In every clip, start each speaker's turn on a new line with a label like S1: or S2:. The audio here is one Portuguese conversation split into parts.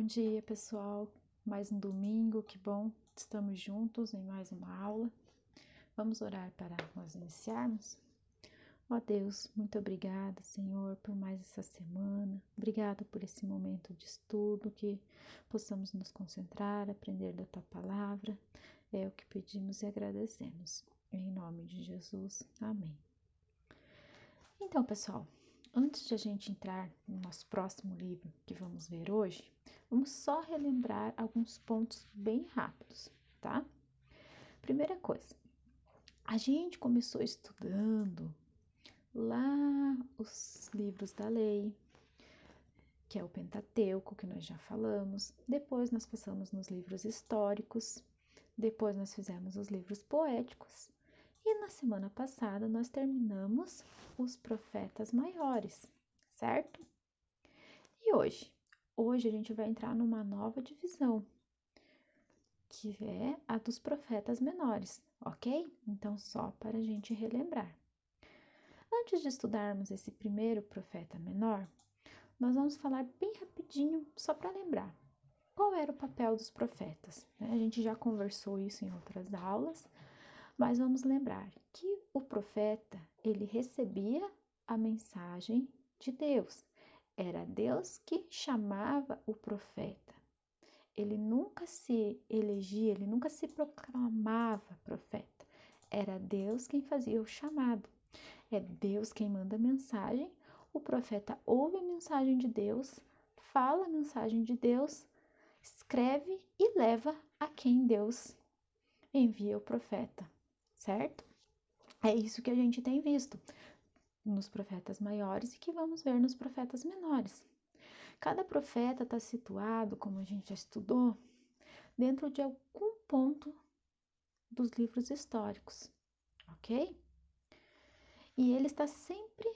S1: Bom dia, pessoal. Mais um domingo, que bom. Estamos juntos em mais uma aula. Vamos orar para nós iniciarmos? Ó Deus, muito obrigada, Senhor, por mais essa semana. Obrigada por esse momento de estudo, que possamos nos concentrar, aprender da Tua Palavra. É o que pedimos e agradecemos. Em nome de Jesus. Amém. Então, pessoal, antes de a gente entrar no nosso próximo livro que vamos ver hoje, vamos só relembrar alguns pontos bem rápidos, tá? Primeira coisa, a gente começou estudando lá os livros da lei, que é o Pentateuco, que nós já falamos. Depois nós passamos nos livros históricos. Depois nós fizemos os livros poéticos. E na semana passada nós terminamos os profetas maiores, certo? E hoje? Hoje a gente vai entrar numa nova divisão, que é a dos profetas menores, ok? Então, só para a gente relembrar. Antes de estudarmos esse primeiro profeta menor, nós vamos falar bem rapidinho, só para lembrar. Qual era o papel dos profetas? A gente já conversou isso em outras aulas, mas vamos lembrar que o profeta, ele recebia a mensagem de Deus. Era Deus que chamava o profeta. Ele nunca se elegia, ele nunca se proclamava profeta. Era Deus quem fazia o chamado. É Deus quem manda a mensagem. O profeta ouve a mensagem de Deus, fala a mensagem de Deus, escreve e leva a quem Deus envia o profeta, certo? É isso que a gente tem visto nos profetas maiores e que vamos ver nos profetas menores. Cada profeta está situado, como a gente já estudou, dentro de algum ponto dos livros históricos, ok? E ele está sempre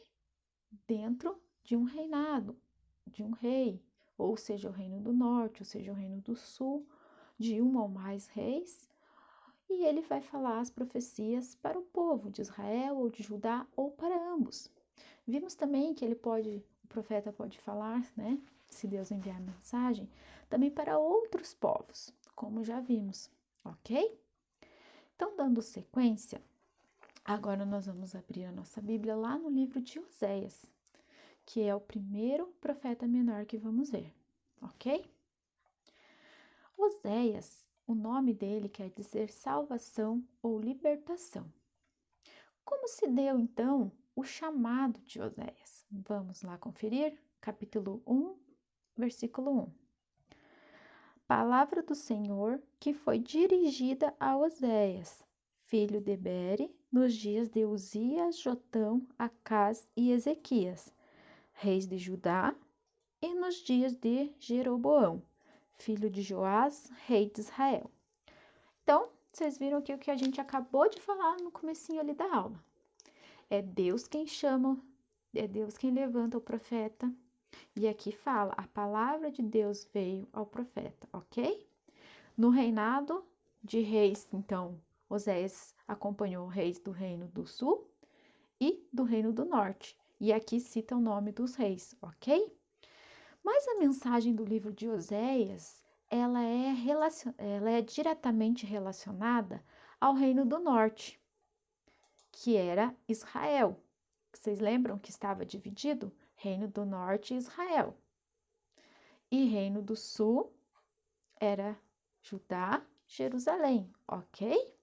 S1: dentro de um reinado, de um rei, ou seja, o reino do norte, ou seja, o reino do sul, de um ou mais reis, e ele vai falar as profecias para o povo de Israel ou de Judá ou para ambos. Vimos também que o profeta pode falar, né, se Deus enviar mensagem, também para outros povos, como já vimos, ok? Então, dando sequência, agora nós vamos abrir a nossa Bíblia lá no livro de Oséias, que é o primeiro profeta menor que vamos ver, ok? Oséias, o nome dele quer dizer salvação ou libertação. Como se deu, então, o chamado de Oséias? Vamos lá conferir? Capítulo 1, versículo 1. Palavra do Senhor que foi dirigida a Oséias, filho de Bere, nos dias de Uzias, Jotão, Acás e Ezequias, reis de Judá, e nos dias de Jeroboão, filho de Joás, rei de Israel. Então, vocês viram aqui o que a gente acabou de falar no comecinho ali da aula. É Deus quem chama, é Deus quem levanta o profeta. E aqui fala, a palavra de Deus veio ao profeta, ok? No reinado de reis, então, Oséias acompanhou reis do reino do sul e do reino do norte. E aqui cita o nome dos reis, ok? Mas a mensagem do livro de Oséias, ela é diretamente relacionada ao reino do norte, que era Israel. Vocês lembram que estava dividido? Reino do norte e Israel. E reino do sul era Judá, Jerusalém, ok?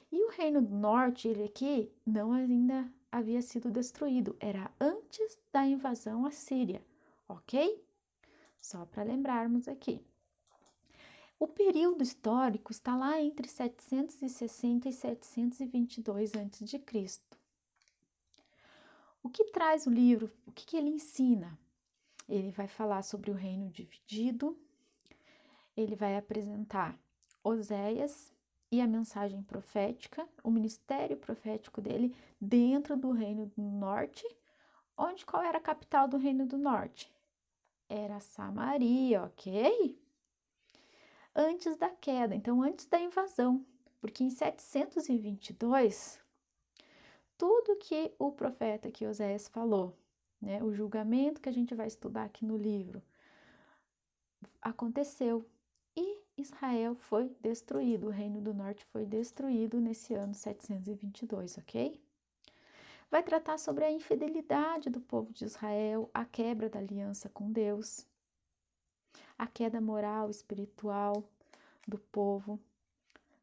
S1: E o reino do norte, ele aqui não ainda havia sido destruído, era antes da invasão assíria, ok? Só para lembrarmos aqui. O período histórico está lá entre 760 e 722 a.C. O que traz o livro? O que ele ensina? Ele vai falar sobre o reino dividido, ele vai apresentar Oséias e a mensagem profética, o ministério profético dele dentro do reino do norte, qual era a capital do reino do norte? Era Samaria, ok? Antes da queda, então antes da invasão, porque em 722, tudo que o profeta que Oséias falou, né, o julgamento que a gente vai estudar aqui no livro, aconteceu e Israel foi destruído, o Reino do Norte foi destruído nesse ano 722, ok? Vai tratar sobre a infidelidade do povo de Israel, a quebra da aliança com Deus, a queda moral, espiritual do povo,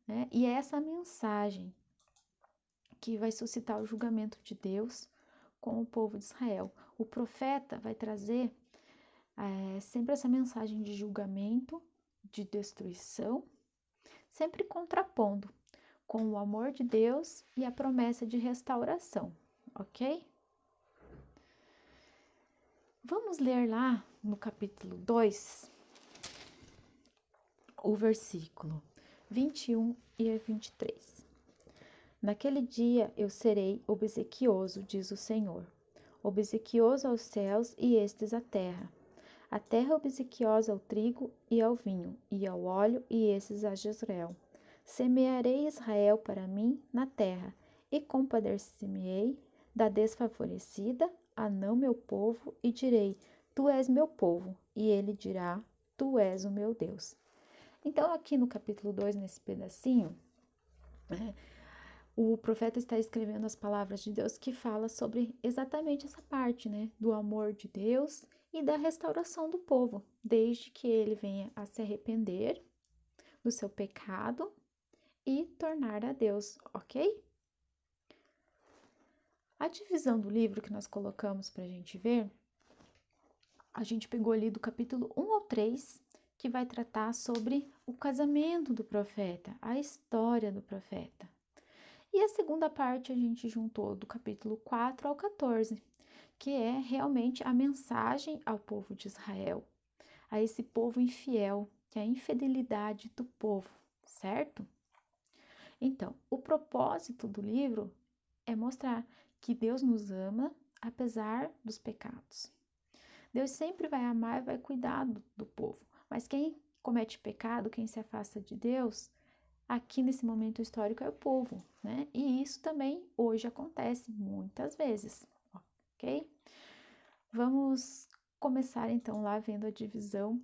S1: né? E é essa mensagem que vai suscitar o julgamento de Deus com o povo de Israel. O profeta vai trazer sempre essa mensagem de julgamento, de destruição, sempre contrapondo com o amor de Deus e a promessa de restauração, ok? Vamos ler lá no capítulo 2, o versículo 21 e 23. Naquele dia eu serei obsequioso, diz o Senhor, obsequioso aos céus e estes à terra. A terra obsequiosa ao trigo e ao vinho, e ao óleo, e esses a Jezreel. Semearei Israel para mim na terra, e compadecer-me-ei da desfavorecida, a não meu povo, e direi, tu és meu povo, e ele dirá, tu és o meu Deus. Então, aqui no capítulo 2, nesse pedacinho, o profeta está escrevendo as palavras de Deus que fala sobre exatamente essa parte, né, do amor de Deus e da restauração do povo, desde que ele venha a se arrepender do seu pecado e tornar a Deus, ok? A divisão do livro que nós colocamos para a gente ver, a gente pegou ali do capítulo 1 ao 3, que vai tratar sobre o casamento do profeta, a história do profeta. E a segunda parte a gente juntou do capítulo 4 ao 14, que é realmente a mensagem ao povo de Israel, a esse povo infiel, que é a infidelidade do povo, certo? Então, o propósito do livro é mostrar que Deus nos ama apesar dos pecados. Deus sempre vai amar e vai cuidar do povo, mas quem comete pecado, quem se afasta de Deus, aqui nesse momento histórico é o povo, né? E isso também hoje acontece muitas vezes, ok? Vamos começar então lá vendo a divisão,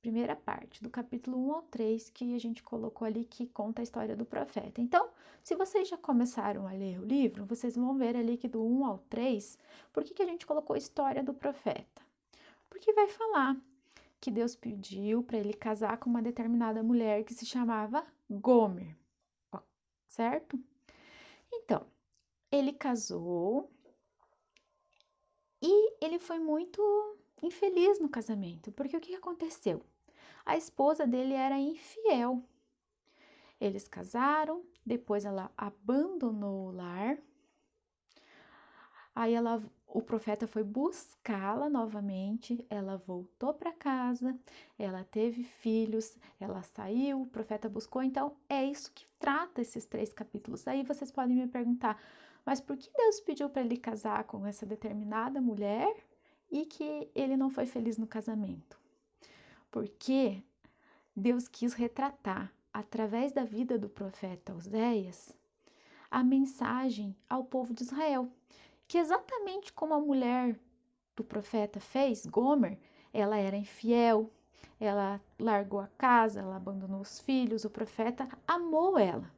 S1: primeira parte, do capítulo 1 ao 3, que a gente colocou ali, que conta a história do profeta. Então, se vocês já começaram a ler o livro, vocês vão ver ali que do 1 ao 3, por que a gente colocou a história do profeta? Porque vai falar que Deus pediu para ele casar com uma determinada mulher que se chamava Gomer, certo? Então, ele casou e ele foi muito infeliz no casamento, porque o que aconteceu? A esposa dele era infiel. Eles casaram, depois ela abandonou o lar. Aí o profeta foi buscá-la novamente, ela voltou para casa, ela teve filhos, ela saiu, o profeta buscou. Então, é isso que trata esses 3 capítulos. Aí vocês podem me perguntar, mas por que Deus pediu para ele casar com essa determinada mulher e que ele não foi feliz no casamento? Porque Deus quis retratar, através da vida do profeta Oséias, a mensagem ao povo de Israel, que exatamente como a mulher do profeta fez, Gomer, ela era infiel, ela largou a casa, ela abandonou os filhos, o profeta amou ela.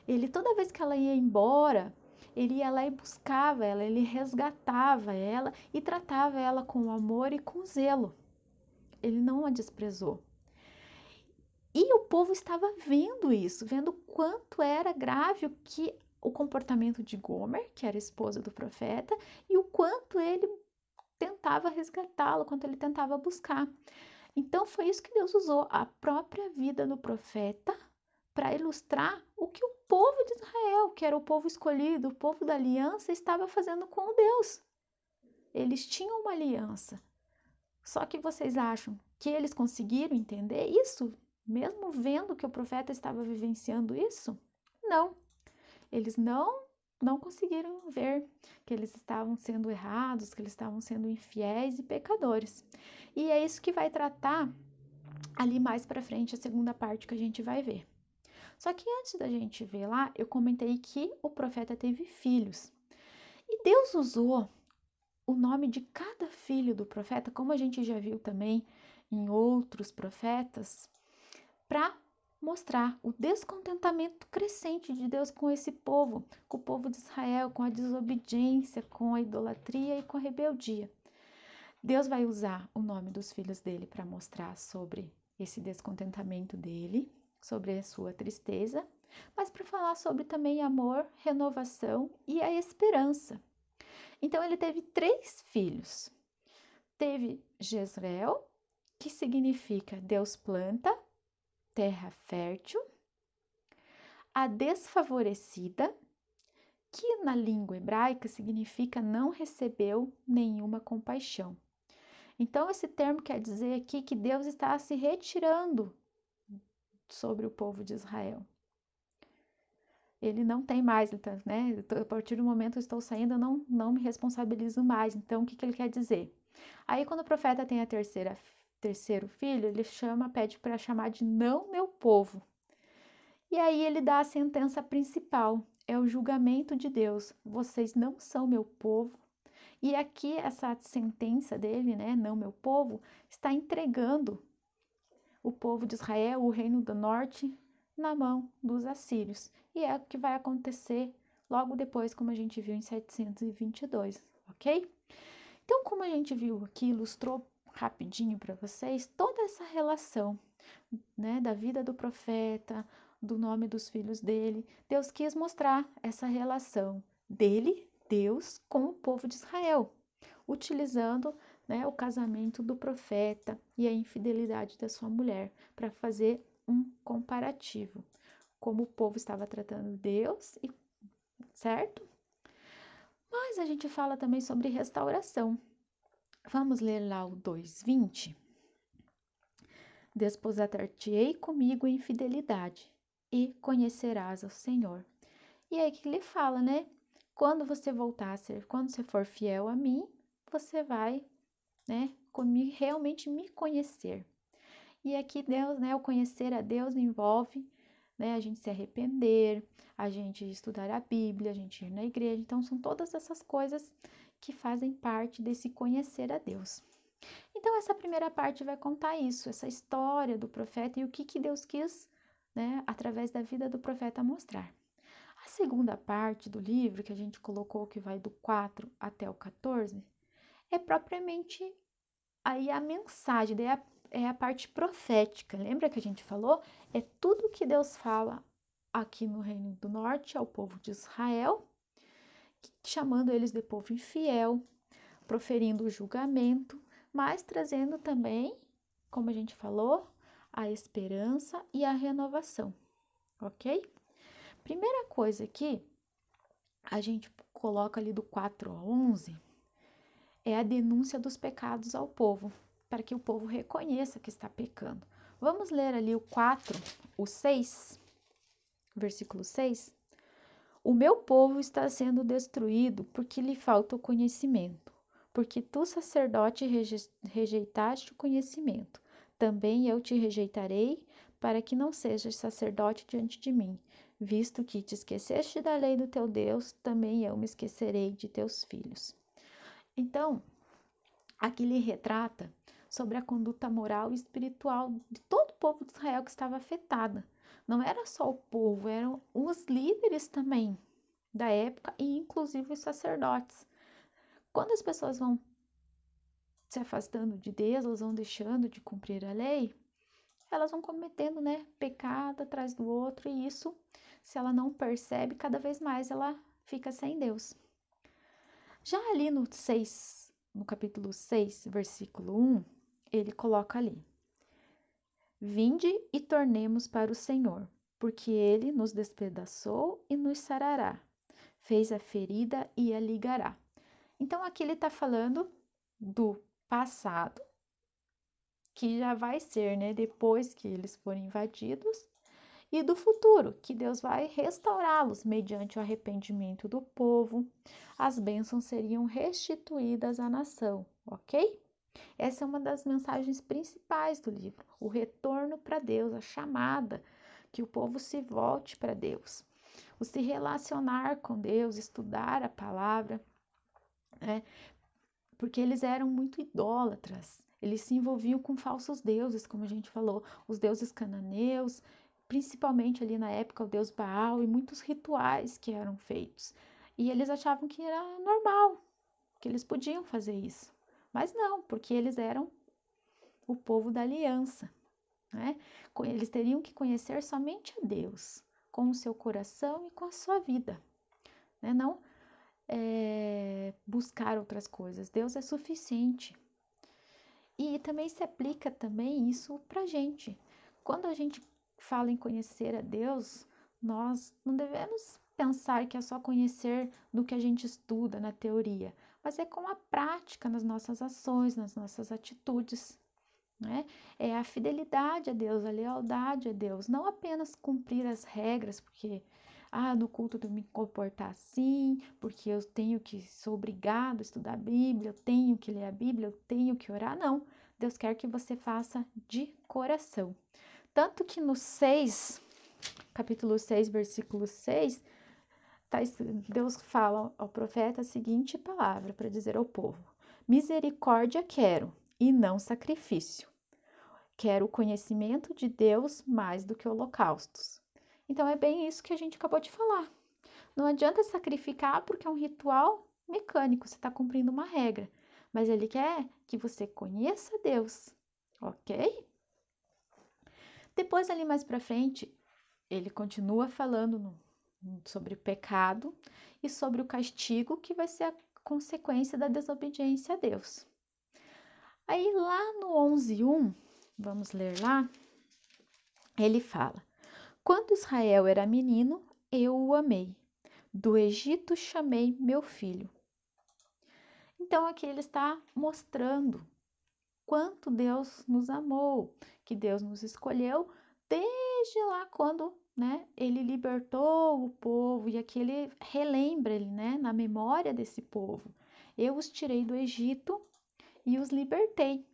S1: Ele, toda vez que ela ia embora, ele ia lá e buscava ela, ele resgatava ela e tratava ela com amor e com zelo. Ele não a desprezou. E o povo estava vendo isso, vendo quanto era grave o comportamento de Gomer, que era esposa do profeta, e o quanto ele tentava resgatá-lo, quanto ele tentava buscar. Então foi isso que Deus usou, a própria vida do profeta, para ilustrar o que o povo de Israel, que era o povo escolhido, o povo da aliança, estava fazendo com Deus. Eles tinham uma aliança. Só que vocês acham que eles conseguiram entender isso? Mesmo vendo que o profeta estava vivenciando isso? Não. Eles não conseguiram ver que eles estavam sendo errados, que eles estavam sendo infiéis e pecadores. E é isso que vai tratar ali mais para frente, a segunda parte que a gente vai ver. Só que antes da gente ver lá, eu comentei que o profeta teve filhos. E Deus usou o nome de cada filho do profeta, como a gente já viu também em outros profetas para mostrar o descontentamento crescente de Deus com esse povo, com o povo de Israel, com a desobediência, com a idolatria e com a rebeldia. Deus vai usar o nome dos filhos dele para mostrar sobre esse descontentamento dele, sobre a sua tristeza, mas para falar sobre também amor, renovação e a esperança. Então ele teve 3 filhos. Teve Jezreel, que significa Deus planta, terra fértil. A desfavorecida, que na língua hebraica significa não recebeu nenhuma compaixão. Então, esse termo quer dizer aqui que Deus está se retirando sobre o povo de Israel. Ele não tem mais, né? A partir do momento que eu estou saindo, eu não me responsabilizo mais. Então, o que ele quer dizer? Aí, quando o profeta tem terceiro filho, ele pede para chamar de não meu povo. E aí ele dá a sentença principal, é o julgamento de Deus. Vocês não são meu povo. E aqui essa sentença dele, né, não meu povo, está entregando o povo de Israel, o reino do norte, na mão dos assírios. E é o que vai acontecer logo depois, como a gente viu em 722, ok? Então, como a gente viu aqui, ilustrou rapidinho para vocês toda essa relação, né, da vida do profeta, do nome dos filhos dele. Deus quis mostrar essa relação dele, Deus, com o povo de Israel, utilizando, né, o casamento do profeta e a infidelidade da sua mulher para fazer um comparativo, como o povo estava tratando Deus, certo? Mas a gente fala também sobre restauração. Vamos ler lá o 2:20. Desposatar-te-ei comigo em fidelidade e conhecerás ao Senhor. E aí que ele fala, né? Quando você quando você for fiel a mim, você vai, né, realmente me conhecer. E aqui Deus, né, o conhecer a Deus envolve, né, a gente se arrepender, a gente estudar a Bíblia, a gente ir na igreja. Então são todas essas coisas que fazem parte desse conhecer a Deus. Então essa primeira parte vai contar isso, essa história do profeta e o que Deus quis, né, através da vida do profeta mostrar. A segunda parte do livro, que a gente colocou que vai do 4 até o 14, é propriamente aí a mensagem, daí é a parte profética. Lembra que a gente falou? É tudo que Deus fala aqui no Reino do Norte ao povo de Israel, chamando eles de povo infiel, proferindo o julgamento, mas trazendo também, como a gente falou, a esperança e a renovação, ok? Primeira coisa aqui, a gente coloca ali do 4 ao 11, é a denúncia dos pecados ao povo, para que o povo reconheça que está pecando. Vamos ler ali o 4, o 6, versículo 6. O meu povo está sendo destruído porque lhe falta o conhecimento, porque tu, sacerdote, rejeitaste o conhecimento. Também eu te rejeitarei, para que não sejas sacerdote diante de mim. Visto que te esqueceste da lei do teu Deus, também eu me esquecerei de teus filhos. Então, aqui ele retrata sobre a conduta moral e espiritual de todo o povo de Israel que estava afetada. Não era só o povo, eram os líderes também da época e inclusive os sacerdotes. Quando as pessoas vão se afastando de Deus, elas vão deixando de cumprir a lei, elas vão cometendo, né, pecado atrás do outro, e isso, se ela não percebe, cada vez mais ela fica sem Deus. Já ali no capítulo 6, versículo 1, ele coloca ali: Vinde e tornemos para o Senhor, porque ele nos despedaçou e nos sarará, fez a ferida e a ligará. Então aqui ele está falando do passado, que já vai ser, né, depois que eles forem invadidos, e do futuro, que Deus vai restaurá-los mediante o arrependimento do povo. As bênçãos seriam restituídas à nação, ok? Essa é uma das mensagens principais do livro, o retorno para Deus, a chamada, que o povo se volte para Deus, o se relacionar com Deus, estudar a palavra, né? Porque eles eram muito idólatras, Eles se envolviam com falsos deuses, como a gente falou, os deuses cananeus, principalmente ali na época o deus Baal e muitos rituais que eram feitos. E eles achavam que era normal, que eles podiam fazer isso. Mas não, porque eles eram o povo da aliança, né? Eles teriam que conhecer somente a Deus, com o seu coração e com a sua vida, né? Não buscar outras coisas. Deus é suficiente. E também se aplica também isso para a gente. Quando a gente fala em conhecer a Deus, nós não devemos pensar que é só conhecer do que a gente estuda na teoria, mas é com a prática nas nossas ações, nas nossas atitudes, né? É a fidelidade a Deus, a lealdade a Deus, não apenas cumprir as regras, porque no culto eu tenho que me comportar assim, porque eu tenho que, sou obrigado a estudar a Bíblia, eu tenho que ler a Bíblia, eu tenho que orar, não. Deus quer que você faça de coração. Tanto que no 6, capítulo 6, versículo 6, Deus fala ao profeta a seguinte palavra para dizer ao povo: misericórdia quero e não sacrifício. Quero o conhecimento de Deus mais do que holocaustos. Então é bem isso que a gente acabou de falar. Não adianta sacrificar porque é um ritual mecânico, você está cumprindo uma regra. Mas ele quer que você conheça Deus, ok? Depois, ali mais para frente, ele continua falando sobre o pecado e sobre o castigo que vai ser a consequência da desobediência a Deus. Aí lá no 11:1, vamos ler lá, ele fala: quando Israel era menino, eu o amei. Do Egito chamei meu filho. Então aqui ele está mostrando quanto Deus nos amou, que Deus nos escolheu desde lá quando, né, ele libertou o povo, e aqui ele relembra, né, na memória desse povo. Eu os tirei do Egito e os libertei.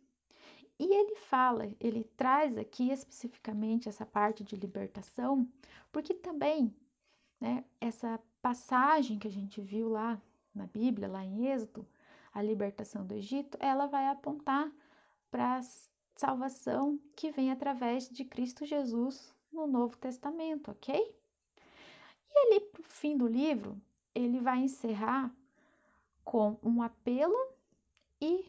S1: E ele fala, ele traz aqui especificamente essa parte de libertação, porque também, né, essa passagem que a gente viu lá na Bíblia, lá em Êxodo, a libertação do Egito, ela vai apontar para a salvação que vem através de Cristo Jesus no Novo Testamento, ok? E ali para o fim do livro, ele vai encerrar com um apelo e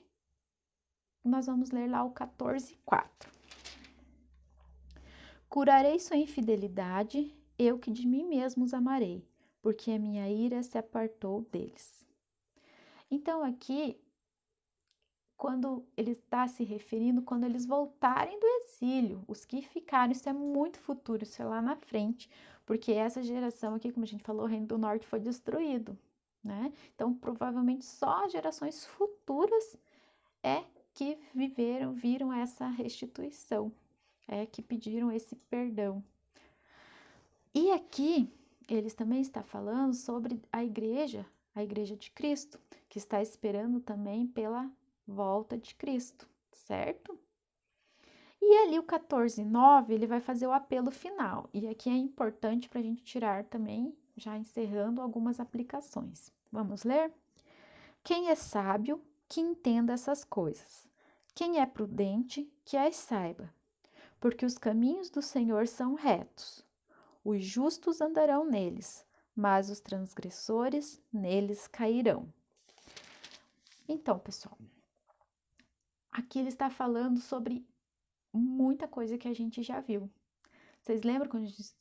S1: nós vamos ler lá o 14:4. Curarei sua infidelidade, eu que de mim mesmo os amarei, porque a minha ira se apartou deles. Então aqui, quando ele está se referindo, quando eles voltarem do exílio, os que ficaram, isso é muito futuro, isso é lá na frente, porque essa geração aqui, como a gente falou, o Reino do Norte foi destruído, né? Então, provavelmente só as gerações futuras que viram essa restituição, que pediram esse perdão. E aqui, eles também estão falando sobre a igreja de Cristo, que está esperando também pela volta de Cristo, certo? E ali o 14:9, ele vai fazer o apelo final. E aqui é importante para a gente tirar também, já encerrando algumas aplicações. Vamos ler? Quem é sábio, que entenda essas coisas. Quem é prudente, que as saiba. Porque os caminhos do Senhor são retos. Os justos andarão neles, mas os transgressores neles cairão. Então, pessoal, aqui ele está falando sobre muita coisa que a gente já viu. Vocês lembram quando a gente,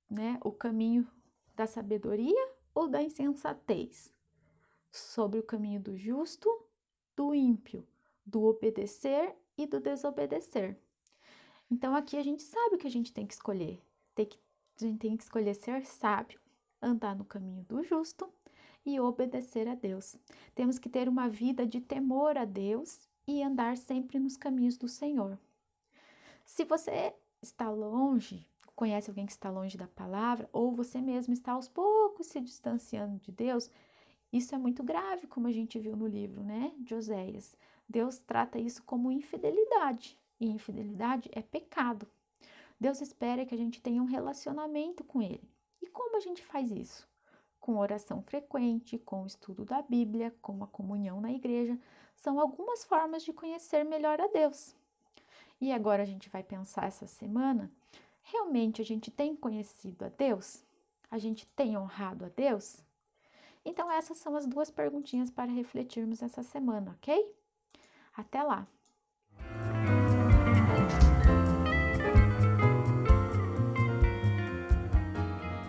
S1: né, o caminho da sabedoria ou da insensatez? Sobre o caminho do justo, do ímpio, do obedecer e do desobedecer. Então aqui a gente sabe o que a gente tem que escolher. A gente tem que escolher ser sábio, andar no caminho do justo e obedecer a Deus. Temos que ter uma vida de temor a Deus e andar sempre nos caminhos do Senhor. Se você está longe, conhece alguém que está longe da palavra, ou você mesmo está aos poucos se distanciando de Deus, isso é muito grave, como a gente viu no livro, né, de Oséias. Deus trata isso como infidelidade, e infidelidade é pecado. Deus espera que a gente tenha um relacionamento com Ele. E como a gente faz isso? com oração frequente, com o estudo da Bíblia, com a comunhão na igreja, são algumas formas de conhecer melhor a Deus. E agora a gente vai pensar essa semana, realmente a gente tem conhecido a Deus? A gente tem honrado a Deus? Então essas são as duas perguntinhas para refletirmos essa semana, ok? Até lá!